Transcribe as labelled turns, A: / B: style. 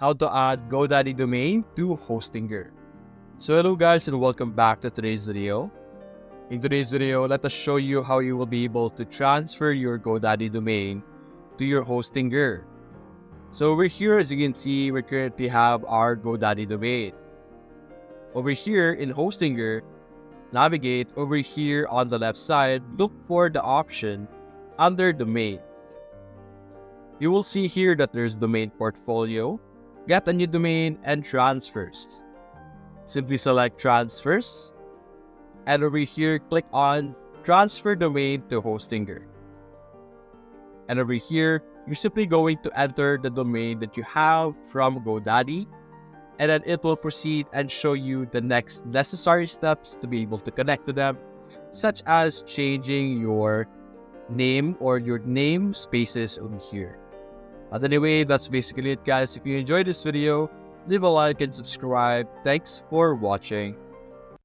A: how to add Godaddy domain to Hostinger. So hello guys and welcome back to today's video. In today's video, let us show you how you will be able to transfer your Godaddy domain to your Hostinger. So over here, as you can see, we currently have our Godaddy domain. Over here in Hostinger, navigate over here on the left side, look for the option under domains. You will see here that there's domain portfolio, get a new domain, and transfers. Simply select transfers, and over here click on transfer domain to Hostinger. And over here, you're simply going to enter the domain that you have from Godaddy, and then it will proceed and show you the next necessary steps to be able to connect to them, such as changing your name or your name spaces over here. But anyway, that's basically it guys. If you enjoyed this video, leave a like and subscribe. Thanks for watching.